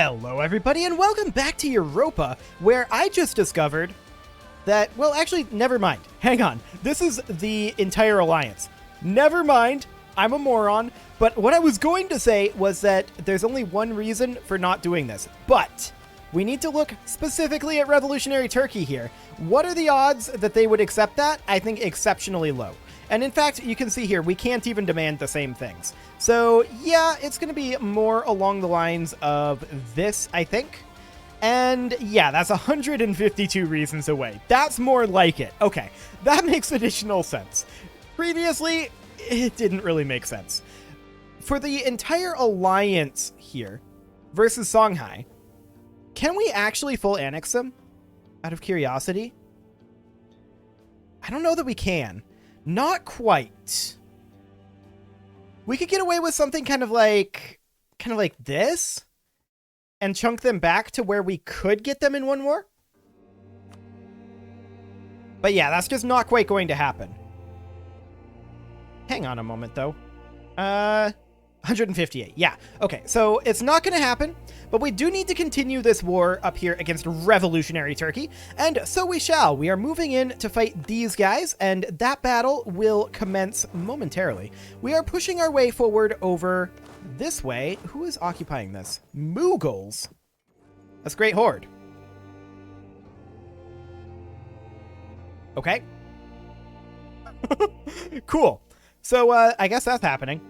Hello everybody and welcome back to Europa, where I just discovered that, well actually, never mind. Hang on. This is the entire alliance. Never mind. I'm a moron. But what I was going to say was that there's only one reason for not doing this. But we need to look specifically at Revolutionary Turkey here. What are the odds that they would accept that? I think exceptionally low. And in fact, you can see here, we can't even demand the same things. So yeah, it's going to be more along the lines of this, I think. And yeah, that's 152 reasons away. That's more like it. Okay, that makes additional sense. Previously, it didn't really make sense. For the entire alliance here versus Songhai, can we actually full annex them? Out of curiosity? I don't know that we can. Not quite. We could get away with something kind of like this and chunk them back to where we could get them in one war. But yeah, that's just not quite going to happen. Hang on a moment though. 158. Yeah. Okay. So it's not going to happen, but we do need to continue this war up here against Revolutionary Turkey. And so we shall. We are moving in to fight these guys, and that battle will commence momentarily. We are pushing our way forward over this way. Who is occupying this? Mughals. That's Great Horde. Okay. Cool. So I guess that's happening.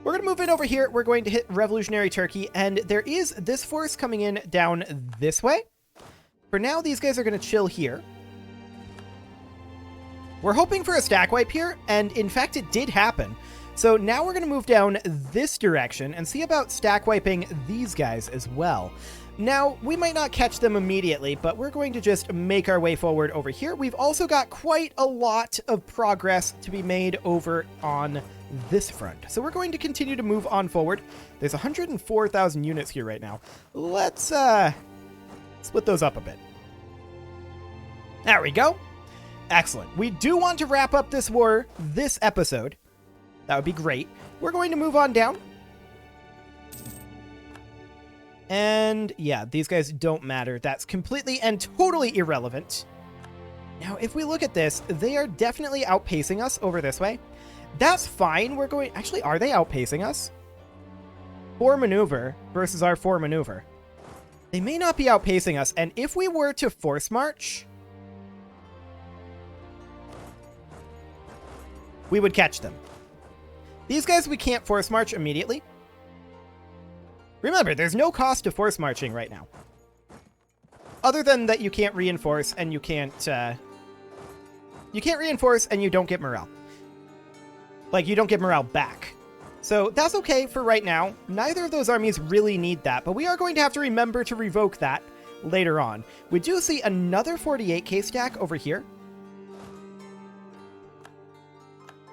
We're going to move in over here. We're going to hit Revolutionary Turkey, and there is this force coming in down this way. For now, these guys are going to chill here. We're hoping for a stack wipe here, and in fact, it did happen. So now we're going to move down this direction and see about stack wiping these guys as well. Now, we might not catch them immediately, but we're going to just make our way forward over here. We've also got quite a lot of progress to be made over on this front. So we're going to continue to move on forward. There's 104,000 units here right now. Let's split those up a bit. There we go. Excellent. We do want to wrap up this war this episode. That would be great. We're going to move on down. And yeah, these guys don't matter. That's completely and totally irrelevant. Now, if we look at this, they are definitely outpacing us over this way. That's fine. We're going... Actually, are they outpacing us? 4 maneuver versus our 4 maneuver. They may not be outpacing us. And if we were to force march, we would catch them. These guys, we can't force march immediately. Remember, there's no cost to force marching right now. Other than that you can't reinforce and you can't reinforce and you don't get morale. Like, you don't get morale back. So that's okay for right now. Neither of those armies really need that, but we are going to have to remember to revoke that later on. We do see another 48k stack over here.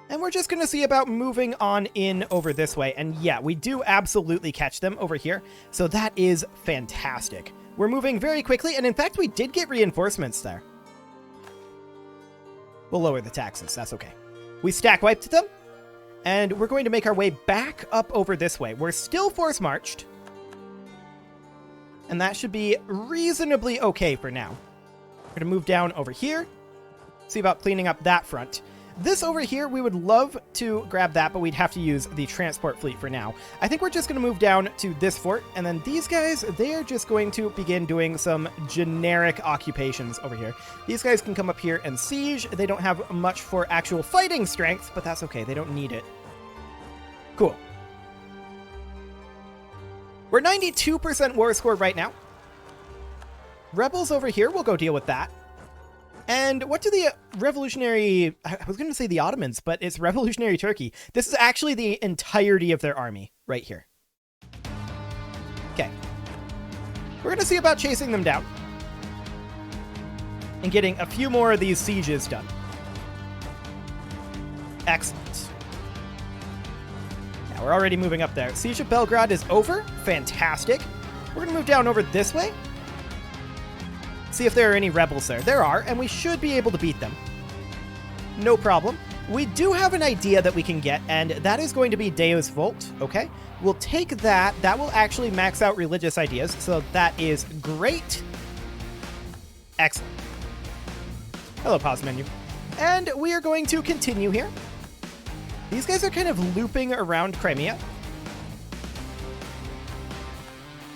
And we're just going to see about moving on in over this way. And yeah, we do absolutely catch them over here. So that is fantastic. We're moving very quickly. And in fact, we did get reinforcements there. We'll lower the taxes. That's okay. We stack wiped them. And we're going to make our way back up over this way. We're still force marched. And that should be reasonably okay for now. We're going to move down over here. See about cleaning up that front. This over here, we would love to grab that, but we'd have to use the transport fleet for now. I think we're just going to move down to this fort, and then these guys, they are just going to begin doing some generic occupations over here. These guys can come up here and siege. They don't have much for actual fighting strength, but that's okay. They don't need it. Cool. We're 92% war score right now. Rebels over here, we'll go deal with that. And what do the revolutionary... I was going to say the Ottomans, but it's Revolutionary Turkey. This is actually the entirety of their army right here. Okay. We're going to see about chasing them down. And getting a few more of these sieges done. Excellent. Now, we're already moving up there. Siege of Belgrade is over. Fantastic. We're going to move down over this way. See if there are any rebels there. There are, and we should be able to beat them. No problem. we do have an idea that we can get, and that is going to be Deus Vult, okay? We'll take that. That will actually max out religious ideas, so that is great. Excellent. Hello, pause menu. And we are going to continue here. These guys are kind of looping around Crimea.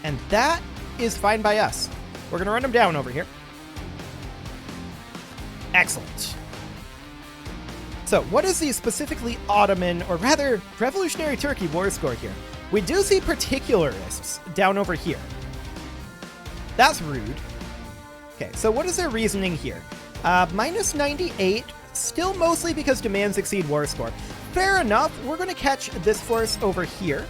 And that is fine by us. We're going to run them down over here. Excellent. So, what is the specifically Ottoman, or rather, Revolutionary Turkey war score here? We do see particularists down over here. That's rude. Okay, so what is their reasoning here? Minus 98, still mostly because demands exceed war score. Fair enough, we're going to catch this force over here.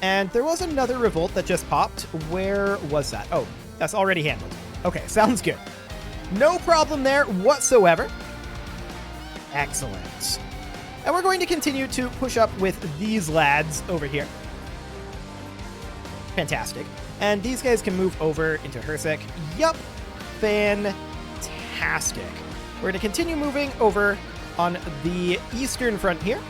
And there was another revolt that just popped. Where was that? Oh, that's already handled. Okay, sounds good. No problem there whatsoever. Excellent. And we're going to continue to push up with these lads over here. Fantastic. And these guys can move over into Hersek. Yup. Fantastic. We're going to continue moving over on the eastern front here.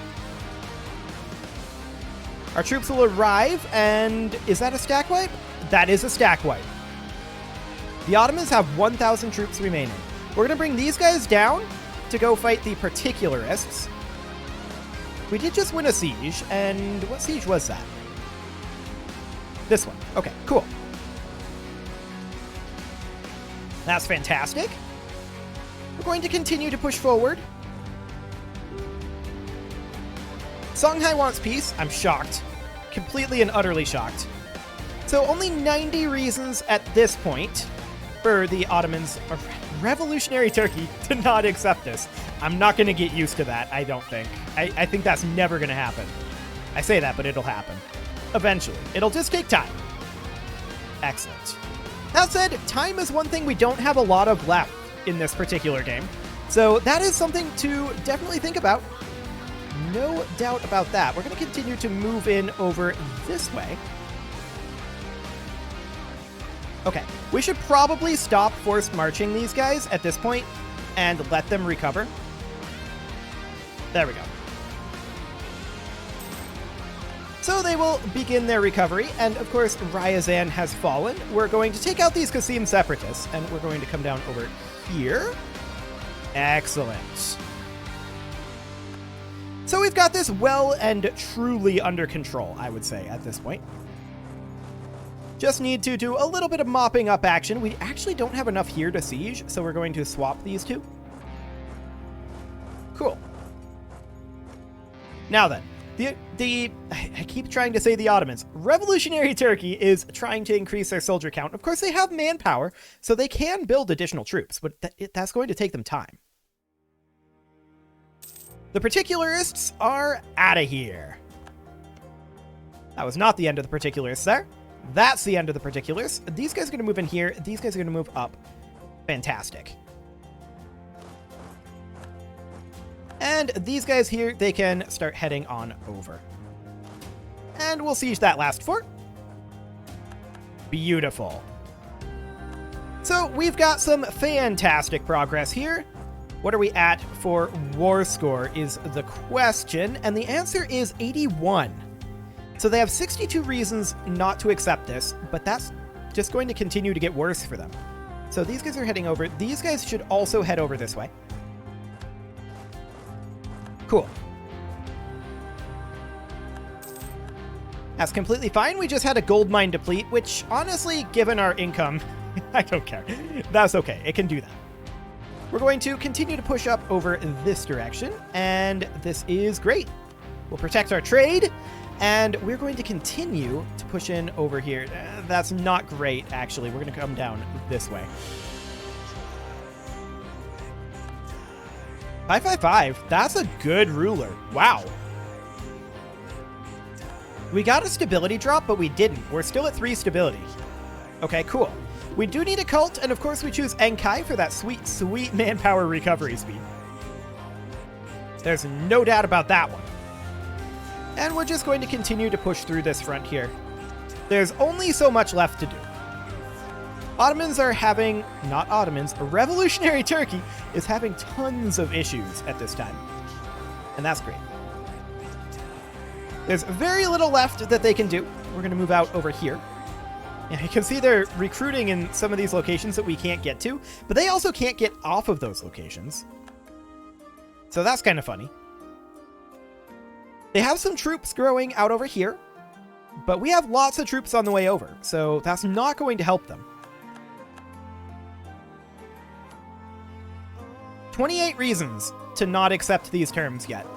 Our troops will arrive, and is that a stack wipe? That is a stack wipe. The Ottomans have 1,000 troops remaining. We're going to bring these guys down to go fight the particularists. We did just win a siege, and what siege was that? This one. Okay, cool. That's fantastic. We're going to continue to push forward. Songhai wants peace. I'm shocked. Completely and utterly shocked. So only 90 reasons at this point for the Ottomans, or Revolutionary Turkey, to not accept this. I'm not going to get used to that, I don't think. I think that's never going to happen. I say that, but it'll happen. Eventually. It'll just take time. Excellent. That said, time is one thing we don't have a lot of left in this particular game. So that is something to definitely think about. No doubt about that. We're going to continue to move in over this way. Okay, we should probably stop forced marching these guys at this point and let them recover. There we go. So they will begin their recovery, and of course Ryazan has fallen. We're going to take out these Qasim separatists, and we're going to come down over here. Excellent. So we've got this well and truly under control, I would say, at this point. Just need to do a little bit of mopping up action. We actually don't have enough here to siege, so we're going to swap these two. Cool. Now then, I keep trying to say the Ottomans. Revolutionary Turkey is trying to increase their soldier count. Of course, they have manpower, so they can build additional troops, but that's going to take them time. The particularists are out of here. That was not the end of the particularists there. That's the end of the particulars. These guys are going to move in here. These guys are going to move up. Fantastic. And these guys here, they can start heading on over. And we'll siege that last fort. Beautiful. So we've got some fantastic progress here. What are we at for war score is the question, and the answer is 81. So they have 62 reasons not to accept this, but that's just going to continue to get worse for them. So these guys are heading over. These guys should also head over this way. Cool. That's completely fine. We just had a gold mine deplete, which honestly, given our income, I don't care. That's okay. It can do that. We're going to continue to push up over this direction, and this is great. We'll protect our trade, and we're going to continue to push in over here. That's not great, actually. We're going to come down this way. 555. That's a good ruler. Wow. We got a stability drop, but we didn't. We're still at 3 stability. Okay, cool. We do need a cult, and of course we choose Enkai for that sweet, sweet manpower recovery speed. There's no doubt about that one. And we're just going to continue to push through this front here. There's only so much left to do. Ottomans are having, not Ottomans, Revolutionary Turkey is having tons of issues at this time. And that's great. There's very little left that they can do. We're going to move out over here. And you can see they're recruiting in some of these locations that we can't get to, but they also can't get off of those locations. So that's kind of funny. They have some troops growing out over here, but we have lots of troops on the way over, so that's not going to help them. 28 reasons to not accept these terms yet.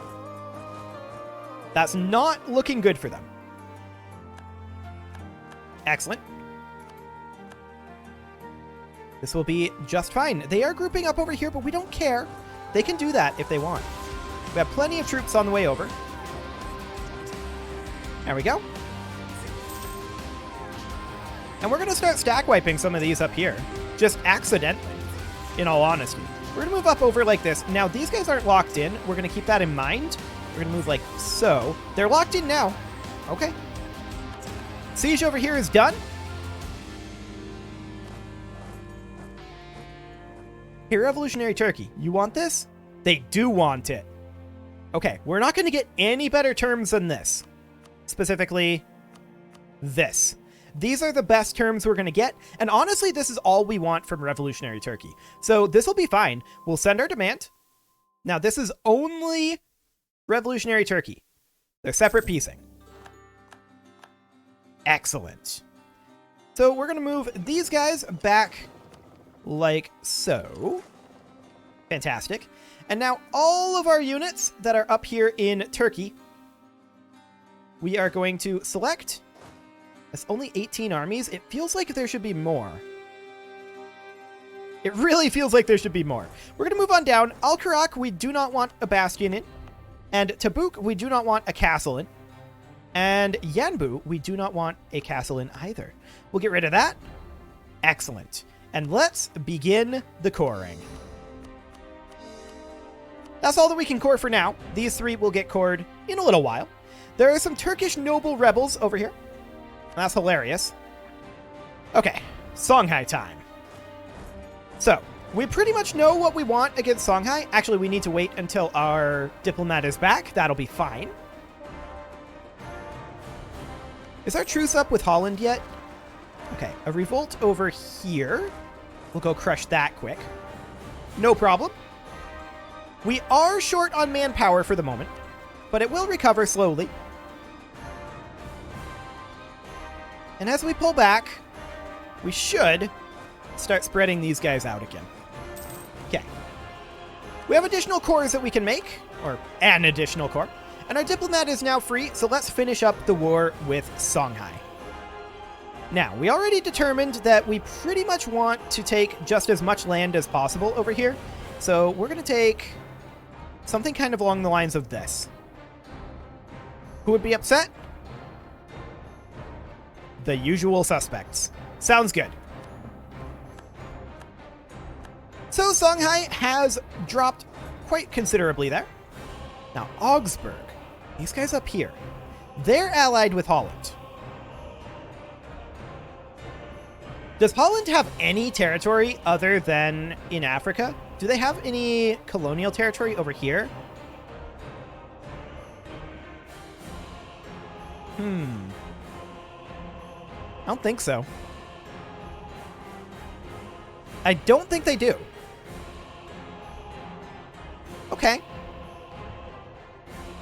That's not looking good for them. Excellent. This will be just fine. They are grouping up over here, but we don't care. They can do that if they want. We have plenty of troops on the way over. There we go. And we're going to start stack wiping some of these up here. Just accidentally, in all honesty. We're going to move up over like this. Now, these guys aren't locked in. We're going to keep that in mind. We're going to move like so. They're locked in now. Okay. Siege over here is done. Here, Revolutionary Turkey, you want this? They do want it. Okay, we're not going to get any better terms than this. Specifically, this. These are the best terms we're going to get, and honestly, this is all we want from Revolutionary Turkey. So this will be fine. We'll send our demand. Now, this is only Revolutionary Turkey. They're separate piecing. Excellent. So we're going to move these guys back like so. Fantastic. And now all of our units that are up here in Turkey, we are going to select. That's only 18 armies. It feels like there should be more. It really feels like there should be more. We're going to move on down. Al-Karak, we do not want a bastion in. And Tabuk, we do not want a castle in. And Yanbu, we do not want a castle in either. We'll get rid of that. Excellent. And let's begin the coring. That's all that we can core for now. These three will get cored in a little while. There are some Turkish noble rebels over here. That's hilarious. Okay, Songhai time. So, we pretty much know what we want against Songhai. Actually, we need to wait until our diplomat is back. That'll be fine. Is our truce up with Holland yet? Okay, a revolt over here. We'll go crush that quick. No problem. We are short on manpower for the moment, but it will recover slowly. And as we pull back, we should start spreading these guys out again. Okay. We have additional cores that we can make, or an additional core, and our diplomat is now free, so let's finish up the war with Songhai. Now, we already determined that we pretty much want to take just as much land as possible over here, so we're going to take something kind of along the lines of this. Who would be upset? The usual suspects. Sounds good. So Songhai has dropped quite considerably there. Now, Augsburg, these guys up here, they're allied with Holland. Does Holland have any territory other than in Africa? Do they have any colonial territory over here? I don't think so. I don't think they do. Okay.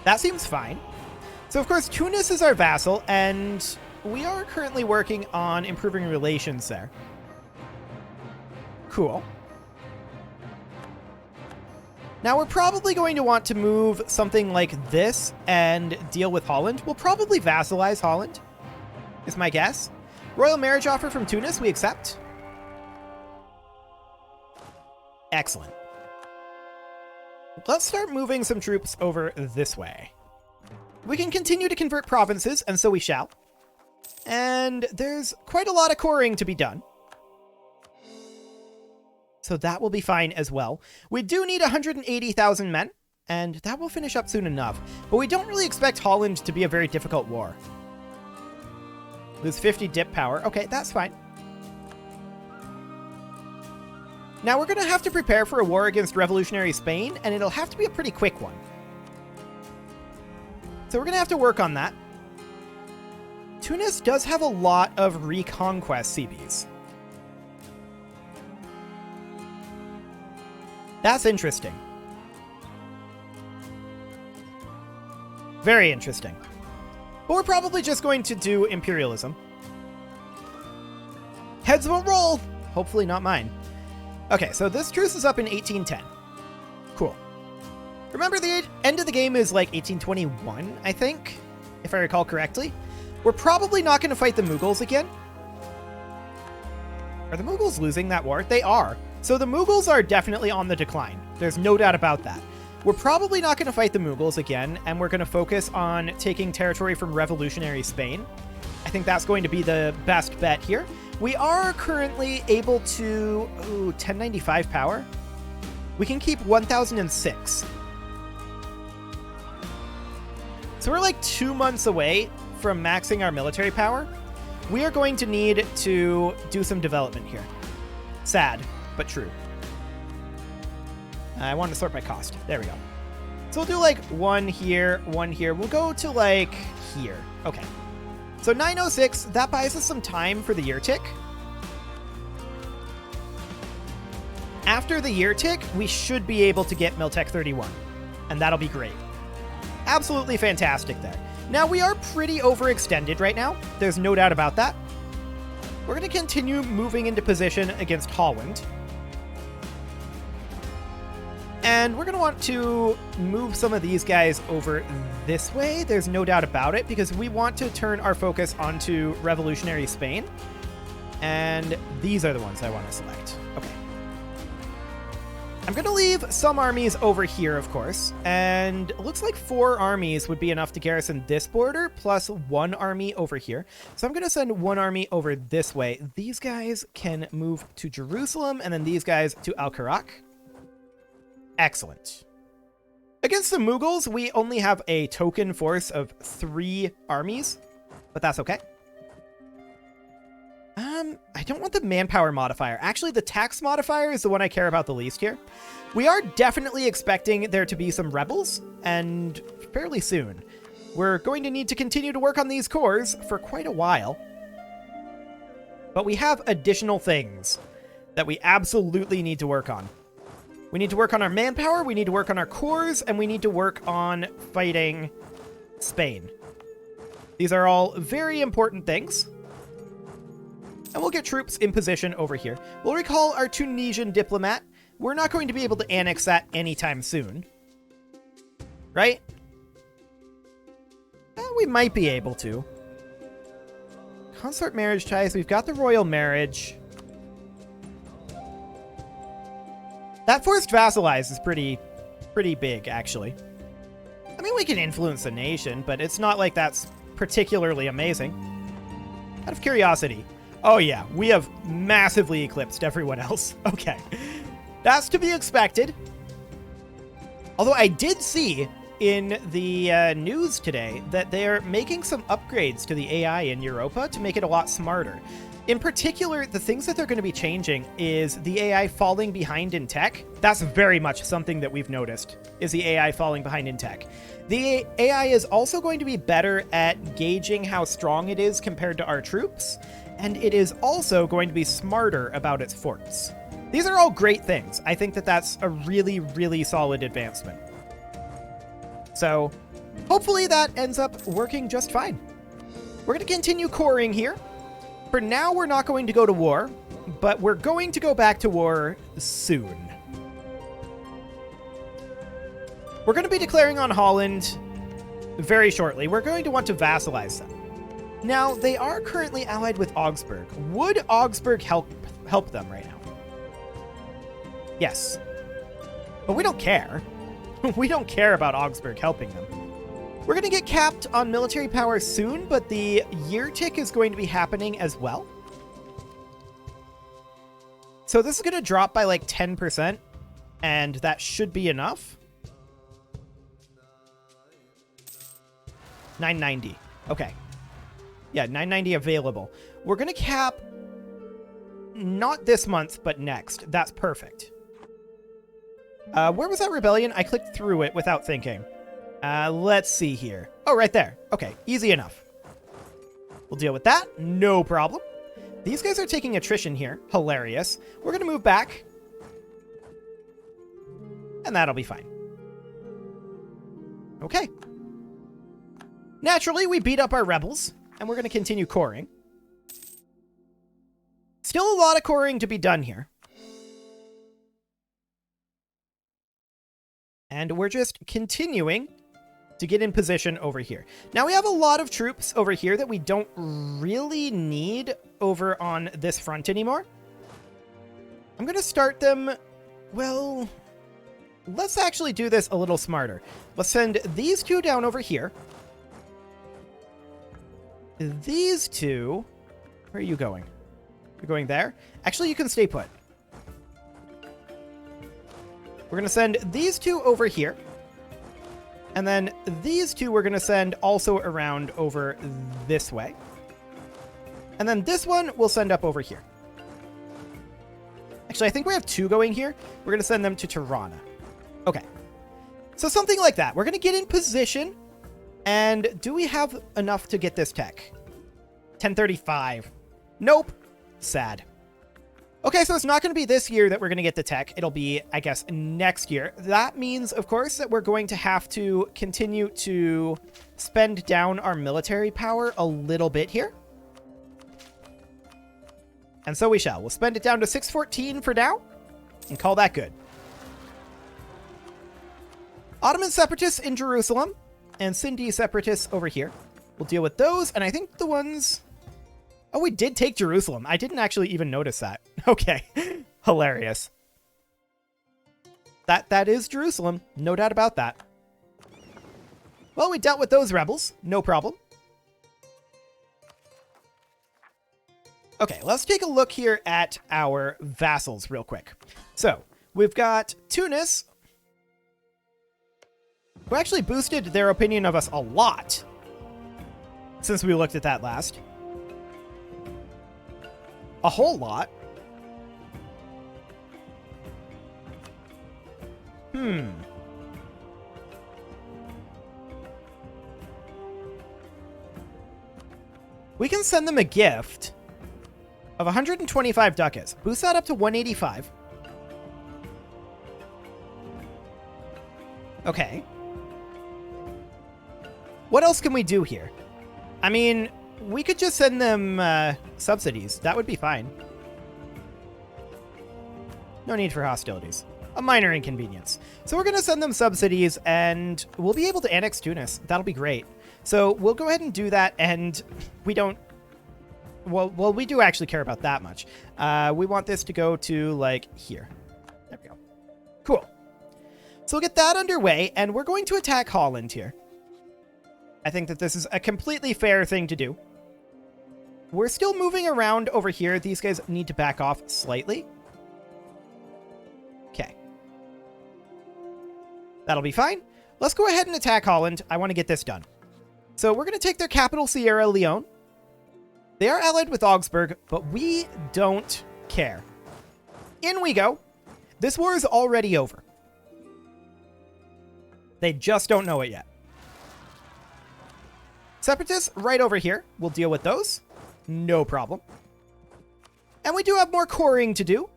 That seems fine. So, of course, Tunis is our vassal, and we are currently working on improving relations there. Cool. Now, we're probably going to want to move something like this and deal with Holland. We'll probably vassalize Holland, is my guess. Royal marriage offer from Tunis, we accept. Excellent. Let's start moving some troops over this way. We can continue to convert provinces, and so we shall. And there's quite a lot of coring to be done. So that will be fine as well. We do need 180,000 men, and that will finish up soon enough. But we don't really expect Holland to be a very difficult war. Lose 50 dip power. Okay, that's fine. Now we're going to have to prepare for a war against revolutionary Spain, and it'll have to be a pretty quick one. So we're going to have to work on that. Tunis does have a lot of reconquest CBs. That's interesting. Very interesting. But we're probably just going to do imperialism. Heads will roll! Hopefully not mine. Okay, so this truce is up in 1810. Cool. Remember, the end of the game is like 1821, I think, if I recall correctly. We're probably not going to fight the Mughals again. Are the Mughals losing that war? They are. So the Mughals are definitely on the decline. There's no doubt about that. We're probably not going to fight the Mughals again, and we're going to focus on taking territory from revolutionary Spain. I think that's going to be the best bet here. We are currently able to... Ooh, 1095 power. We can keep 1006. So we're like 2 months away from maxing our military power. We are going to need to do some development here. Sad, but true. I want to sort my cost. There we go. So we'll do like one here, one here. We'll go to like here. Okay. So 906, that buys us some time for the year tick. After the year tick, we should be able to get Miltech 31. And that'll be great. Absolutely fantastic there. Now, we are pretty overextended right now. There's no doubt about that. We're going to continue moving into position against Holland. And we're going to want to move some of these guys over this way. There's no doubt about it, because we want to turn our focus onto revolutionary Spain. And these are the ones I want to select. Okay. I'm going to leave some armies over here, of course. And it looks like 4 armies would be enough to garrison this border, plus 1 army over here. So I'm going to send 1 army over this way. These guys can move to Jerusalem, and then these guys to Al-Karak. Excellent. Against the Mughals, we only have a token force of 3 armies, but that's okay. I don't want the manpower modifier. Actually, the tax modifier is the one I care about the least here. We are definitely expecting there to be some rebels, and fairly soon. We're going to need to continue to work on these cores for quite a while. But we have additional things that we absolutely need to work on. We need to work on our manpower, we need to work on our cores, and we need to work on fighting Spain. These are all very important things. And we'll get troops in position over here. We'll recall our Tunisian diplomat. We're not going to be able to annex that anytime soon. Right? We might be able to. Consort marriage ties. We've got the royal marriage. That forced vassalize is pretty big, actually. I mean, we can influence the nation, but it's not like that's particularly amazing. Out of curiosity. Oh yeah, we have massively eclipsed everyone else. Okay. That's to be expected. Although I did see in the news today that they're making some upgrades to the AI in Europa to make it a lot smarter. In particular, the things that they're going to be changing is the AI falling behind in tech. That's very much something that we've noticed, is the AI falling behind in tech. The AI is also going to be better at gauging how strong it is compared to our troops, and it is also going to be smarter about its forts. These are all great things. I think that that's a really, really solid advancement. So hopefully that ends up working just fine. We're going to continue coring here. For now, we're not going to go to war, but we're going to go back to war soon. We're going to be declaring on Holland very shortly. We're going to want to vassalize them. Now, they are currently allied with Augsburg. Would Augsburg help them right now? Yes. But we don't care. We don't care about Augsburg helping them. We're going to get capped on military power soon, but the year tick is going to be happening as well. So this is going to drop by like 10%, and that should be enough. 990. Okay. Yeah, 990 available. We're going to cap... not this month, but next. That's perfect. Where was that rebellion? I clicked through it without thinking. Let's see here. Oh, right there. Okay, easy enough. We'll deal with that. No problem. These guys are taking attrition here. Hilarious. We're going to move back. And that'll be fine. Okay. Naturally, we beat up our rebels, and we're going to continue coring. Still a lot of coring to be done here. And we're just continuing to get in position over here. Now we have a lot of troops over here that we don't really need over on this front anymore. I'm going to start them, well, let's actually do this a little smarter. Let's send these two down over here. These two, where are you going? You're going there? Actually, you can stay put. We're going to send these two over here. And then these two we're going to send also around over this way. And then this one we'll send up over here. Actually, I think we have two going here. We're going to send them to Tirana. Okay. So something like that. We're going to get in position. And do we have enough to get this tech? 1035. Nope. Sad. Okay, so it's not going to be this year that we're going to get the tech. It'll be, I guess, next year. That means, of course, that we're going to have to continue to spend down our military power a little bit here. And so we shall. We'll spend it down to 614 for now and call that good. Ottoman separatists in Jerusalem and Sindhi separatists over here. We'll deal with those, and I think the ones... Oh, we did take Jerusalem. I didn't actually even notice that. Okay. Hilarious. That is Jerusalem. No doubt about that. Well, we dealt with those rebels. No problem. Okay, let's take a look here at our vassals real quick. So, we've got Tunis, who actually boosted their opinion of us a lot since we looked at that last. A whole lot. We can send them a gift of 125 ducats. Boost that up to 185. Okay. What else can we do here? I mean, we could just send them subsidies. That would be fine. No need for hostilities. A minor inconvenience. So we're going to send them subsidies, and we'll be able to annex Tunis. That'll be great. So we'll go ahead and do that, and we don't... Well, we do actually care about that much. We want this to go to, like, here. There we go. Cool. So we'll get that underway, and we're going to attack Holland here. I think that this is a completely fair thing to do. We're still moving around over here. These guys need to back off slightly. Okay. That'll be fine. Let's go ahead and attack Holland. I want to get this done. So we're going to take their capital, Sierra Leone. They are allied with Augsburg, but we don't care. In we go. This war is already over. They just don't know it yet. Separatists right over here. We'll deal with those. No problem. And we do have more coring to do.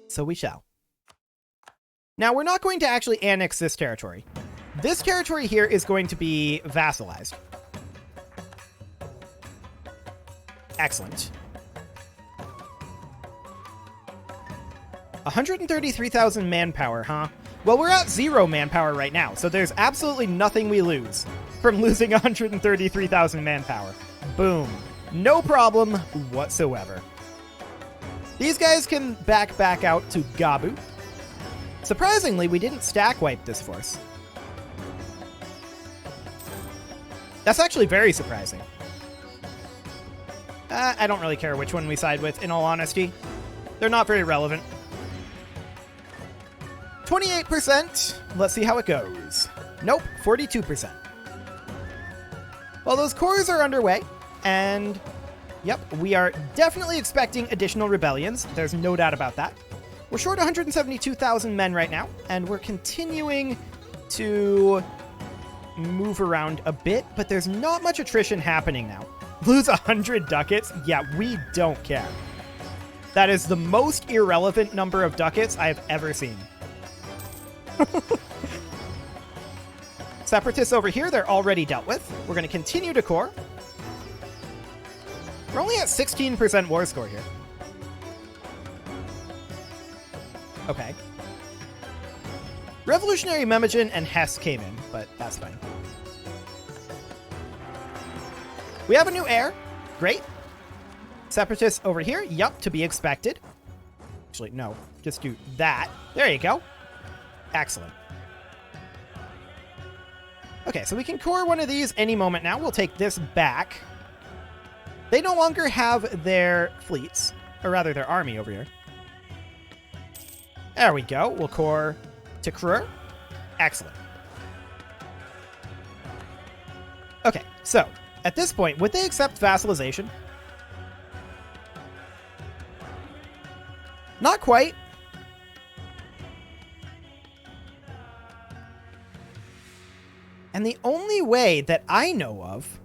So we shall. Now, we're not going to actually annex this territory. This territory here is going to be vassalized. Excellent. 133,000 manpower, huh? Well, we're at 0 manpower right now, so there's absolutely nothing we lose from losing 133,000 manpower. Boom. No problem whatsoever. These guys can back out to Gabu. Surprisingly, we didn't stack wipe this force. That's actually very surprising. I don't really care which one we side with, in all honesty. They're not very relevant. 28%. Let's see how it goes. Nope, 42%. Well, those cores are underway, and Yep, we are definitely expecting additional rebellions. There's no doubt about that. We're short 172,000 men right now, and we're continuing to move around a bit, but there's not much attrition happening now. Lose 100 ducats? Yeah, we don't care. That is the most irrelevant number of ducats I've ever seen. Separatists over here, they're already dealt with. We're going to continue to core. We're only at 16% war score here. Okay. Revolutionary Memmingen and Hesse came in, but that's fine. We have a new heir. Great. Separatists over here. Yup, to be expected. Actually, no. Just do that. There you go. Excellent. Okay, so we can core one of these any moment now. We'll take this back. They no longer have their fleets, or rather their army over here. There we go. We'll core to Krur. Excellent. Okay, so at this point, would they accept vassalization? Not quite. And the only way that I know of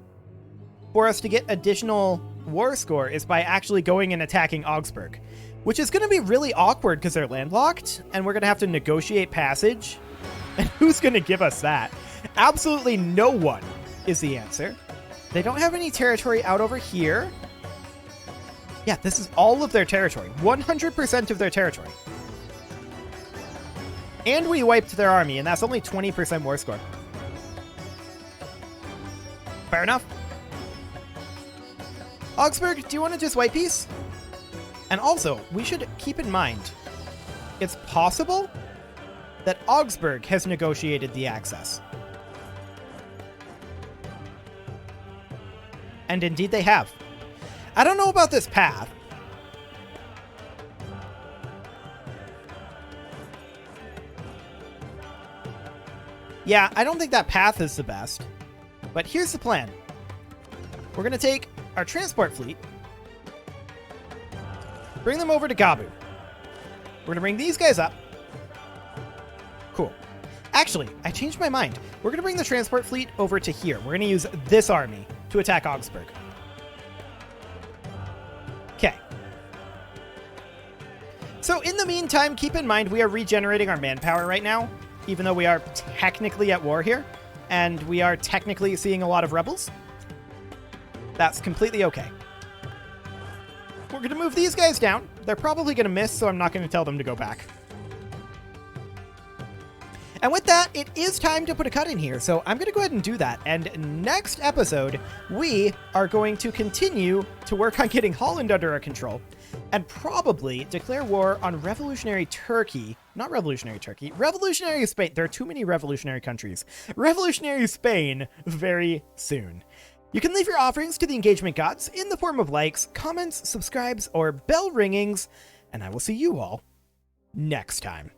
for us to get additional war score is by actually going and attacking Augsburg, which is going to be really awkward because they're landlocked, and we're going to have to negotiate passage. And who's going to give us that? Absolutely no one is the answer. They don't have any territory out over here. Yeah, this is all of their territory. 100% of their territory. And we wiped their army, and that's only 20% war score. Fair enough. Augsburg, do you want to just white peace? And also, we should keep in mind, it's possible that Augsburg has negotiated the access. And indeed they have. I don't know about this path. Yeah, I don't think that path is the best. But here's the plan. We're going to take our transport fleet, bring them over to Gabu. We're going to bring these guys up. Cool. Actually, I changed my mind. We're going to bring the transport fleet over to here. We're going to use this army to attack Augsburg. Okay. So in the meantime, keep in mind we are regenerating our manpower right now, even though we are technically at war here, and we are technically seeing a lot of rebels. That's completely okay. We're going to move these guys down. They're probably going to miss, so I'm not going to tell them to go back. And with that, it is time to put a cut in here, so I'm going to go ahead and do that. And next episode, we are going to continue to work on getting Holland under our control and probably declare war on revolutionary Turkey. Not revolutionary Turkey. Revolutionary Spain. There are too many revolutionary countries. Revolutionary Spain very soon. You can leave your offerings to the engagement gods in the form of likes, comments, subscribes, or bell ringings, and I will see you all next time.